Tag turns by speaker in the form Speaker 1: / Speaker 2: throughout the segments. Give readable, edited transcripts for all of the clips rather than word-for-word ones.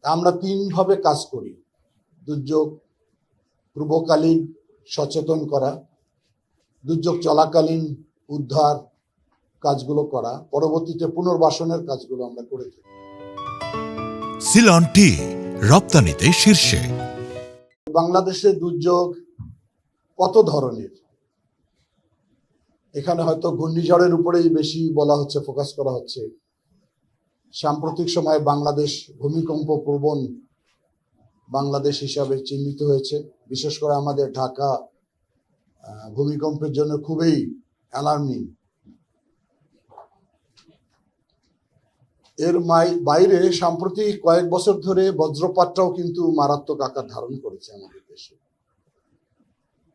Speaker 1: আমরা তিনভাবে কাজ করি: দুর্যোগ পূর্বকালীন সচেতন করা, দুর্যোগ চলাকালীন উদ্ধার কাজগুলো করা, পরবর্তীতে পুনর্বাসনের কাজগুলো আমরা করে থাকি।
Speaker 2: সিলন টি রপ্তানিতে শীর্ষে।
Speaker 1: বাংলাদেশের দুর্যোগ কত ধরনের, এখানে হয়তো ঘূর্ণিঝড়ের উপরেই বেশি বলা হচ্ছে, ফোকাস করা হচ্ছে। সাম্প্রতিক সময়ে বাংলাদেশ ভূমিকম্প প্রবণ বাংলাদেশ হিসাবে চিহ্নিত হয়েছে। বিশেষ করে আমাদের ঢাকা ভূমিকম্পের জন্য খুবই অ্যালার্মিং। এর বাইরে সাম্প্রতিক কয়েক বছর ধরে বজ্রপাতটাও কিন্তু মারাত্মক আকার ধারণ করেছে আমাদের দেশে।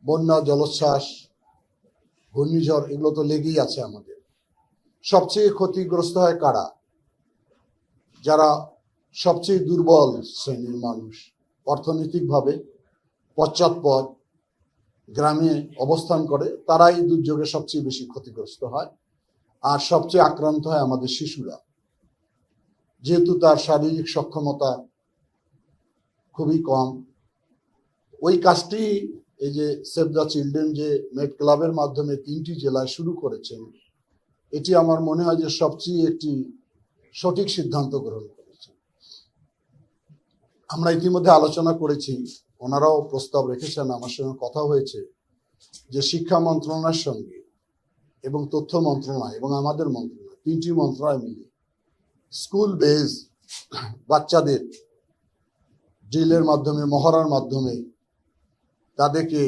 Speaker 1: বন্যা, জলোচ্ছ্বাস, ঘূর্ণিঝড় এগুলো তো লেগেই আছে আমাদের। সবচেয়ে ক্ষতিগ্রস্ত হয় কারা? যারা সবচেয়ে দুর্বল শ্রেণীর মানুষ, অর্থনৈতিকভাবে পশ্চাৎপদ, গ্রামে অবস্থান করে, তারাই দুর্যোগে সবচেয়ে বেশি ক্ষতিগ্রস্ত হয়। আর সবচেয়ে আক্রান্ত হয় আমাদের শিশুরা, যেহেতু তার শারীরিক সক্ষমতা খুবই কম। ওই কাজটি এই যে সেভ দ্য চিলড্রেন যে মেড ক্লাবের মাধ্যমে 3টি জেলায় শুরু করেছেন, এটি আমার মনে হয় যে সবচেয়ে একটি সঠিক সিদ্ধান্ত গ্রহণ করেছে। আমরা ইতিমধ্যে আলোচনা করেছি, ওনারাও প্রস্তাব রেখেছেন, আমার সঙ্গে কথা হয়েছে যে শিক্ষা মন্ত্রণালয়ের সঙ্গে এবং তথ্য মন্ত্রণালয় এবং আমাদের মন্ত্রণালয়, 3টি মন্ত্রণালয় মিলে স্কুল বেজ বাচ্চাদের ড্রিলের মাধ্যমে, মহড়ার মাধ্যমে তাদেরকে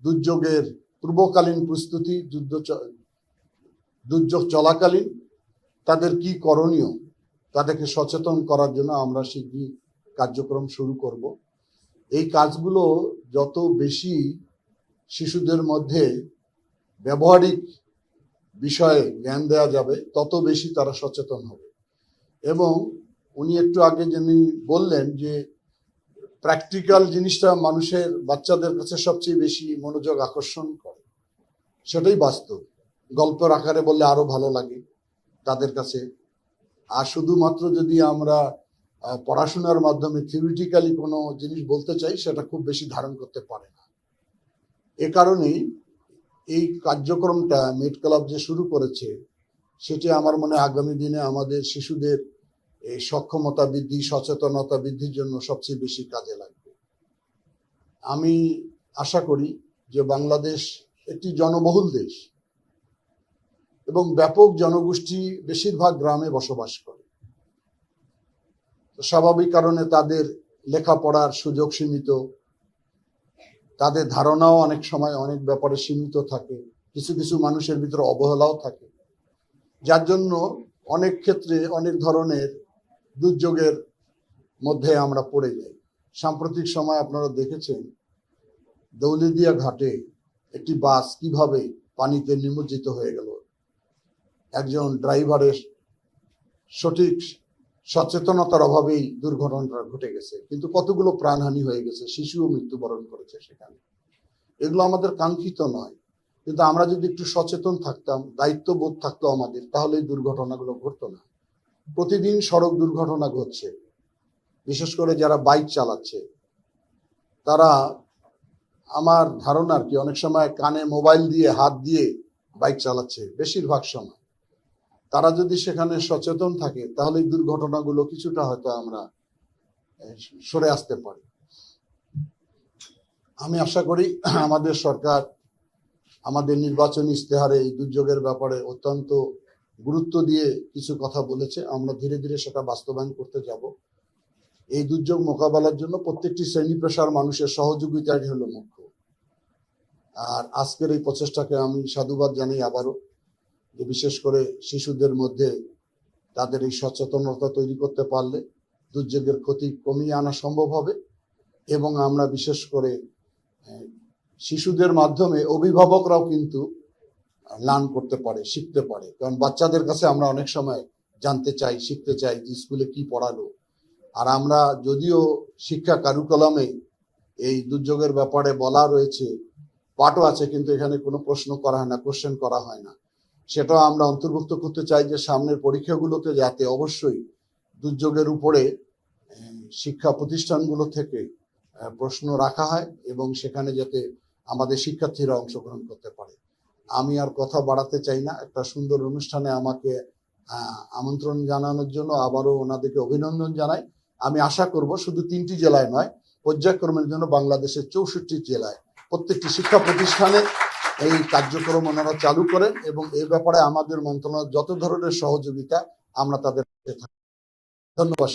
Speaker 1: দুর্যোগের পূর্বকালীন প্রস্তুতি, দুর্যোগ চলাকালীন তাদের কি করণীয়, তাদেরকে সচেতন করার জন্য আমরা শীঘ্রই কার্যক্রম শুরু করব। এই কাজগুলো যত বেশি শিশুদের মধ্যে ব্যবহারিক বিষয়ে জ্ঞান দেওয়া যাবে, তত বেশি তারা সচেতন হবে। এবং উনি একটু আগে যিনি বললেন যে প্র্যাকটিক্যাল জিনিসটা মানুষের, বাচ্চাদের কাছে সবচেয়ে বেশি মনোযোগ আকর্ষণ করে, সেটাই বাস্তব। গল্পের আকারে বললে আরো ভালো লাগে তাদের কাছে। আর শুধুমাত্র যদি আমরা পড়াশোনার মাধ্যমে থিওরিটিক্যালি কোনো জিনিস বলতে চাই, সেটা খুব বেশি ধারণ করতে পারে না। এ কারণেই এই কার্যক্রমটা মেড ক্লাব যে শুরু করেছে, সেটি আমার মনে হয় আগামী দিনে আমাদের শিশুদের এই সক্ষমতা বৃদ্ধি, সচেতনতা বৃদ্ধির জন্য সবচেয়ে বেশি কাজে লাগবে। আমি আশা করি যে বাংলাদেশ একটি জনবহুল দেশ এবং ব্যাপক জনগোষ্ঠী বেশিরভাগ গ্রামে বসবাস করে। স্বাভাবিক কারণে তাদের লেখাপড়ার সুযোগ সীমিত, তাদের ধারণাও অনেক সময় অনেক ব্যাপারে সীমিত থাকে, কিছু কিছু মানুষের ভিতরে অবহেলাও থাকে, যার জন্য অনেক ক্ষেত্রে অনেক ধরনের দুর্যোগের মধ্যে আমরা পড়ে যাই। সাম্প্রতিক সময় আপনারা দেখেছেন দৌলতদিয়া ঘাটে একটি বাস কিভাবে পানিতে নিমজ্জিত হয়ে গেল। একজন ড্রাইভারের সঠিক সচেতনতার অভাবেই দুর্ঘটনাটা ঘটে গেছে, কিন্তু কতগুলো প্রাণহানি হয়ে গেছে, শিশুও মৃত্যুবরণ করেছে সেখানে। এগুলো আমাদের কাঙ্ক্ষিত নয়, কিন্তু আমরা যদি একটু সচেতন থাকতাম, দায়িত্ববোধ থাকতো আমাদের, তাহলে এই দুর্ঘটনাগুলো ঘটতো না। প্রতিদিন সড়ক দুর্ঘটনা ঘটছে, বিশেষ করে যারা বাইক চালাচ্ছে তারা, আমার ধারণা আর কি, অনেক সময় কানে মোবাইল দিয়ে, হাত দিয়ে বাইক চালাচ্ছে বেশিরভাগ সময়। তারা যদি সেখানে সচেতন থাকে, তাহলে এই দুর্ঘটনাগুলো কিছুটা হয়তো আমরা সরে আসতে পারি। আমি আশা করি আমাদের সরকার আমাদের নির্বাচনী ইশতেহারে এই দুর্যোগের ব্যাপারে অত্যন্ত গুরুত্ব দিয়ে কিছু কথা বলেছে। আমরা ধীরে ধীরে সেটা বাস্তবায়ন করতে যাব। এই দুর্যোগ মোকাবেলার জন্য প্রত্যেকটি শ্রেণী পেশার মানুষের সহযোগিতাই হলো মুখ্য। আর আজকের এই প্রচেষ্টাকে আমি সাধুবাদ জানাই আবারও, যে বিশেষ করে শিশুদের মধ্যে তাদের এই সচেতনতা তৈরি করতে পারলে দুর্যোগের ক্ষতি কমিয়ে আনা সম্ভব হবে। এবং আমরা বিশেষ করে শিশুদের মাধ্যমে অভিভাবকরাও কিন্তু লার্ন করতে পারে, শিখতে পারে। কারণ বাচ্চাদের কাছে আমরা অনেক সময় জানতে চাই, শিখতে চাই যে স্কুলে কি পড়ালো। আর আমরা যদিও শিক্ষা কারিকুলামে এই দুর্যোগের ব্যাপারে বলা রয়েছে, পাঠও আছে, কিন্তু এখানে কোনো প্রশ্ন করা হয় না, কোশ্চেন করা হয় না। সেটাও আমরা অন্তর্ভুক্ত করতে চাই যে সামনের পরীক্ষাগুলোতে যাতে অবশ্যই দুর্যোগের উপরে শিক্ষা প্রতিষ্ঠানগুলো থেকে প্রশ্ন রাখা হয় এবং সেখানে যাতে আমাদের শিক্ষার্থীরা অংশগ্রহণ করতে পারে। আমি আর কথা বাড়াতে চাই না। একটা সুন্দর অনুষ্ঠানে আমাকে আমন্ত্রণ জানানোর জন্য আবারও ওনাদেরকে অভিনন্দন জানাই। আমি আশা করব শুধু 3টি জেলায় নয়, পর্যায়ক্রমের জন্য বাংলাদেশের 64 জেলায় প্রত্যেকটি শিক্ষা প্রতিষ্ঠানে এই কার্যক্রম ওনারা চালু করেন এবং এই ব্যাপারে আমাদের মন্ত্রণালয় যত ধরনের সহযোগিতা আমরা তাদের ধন্যবাদ।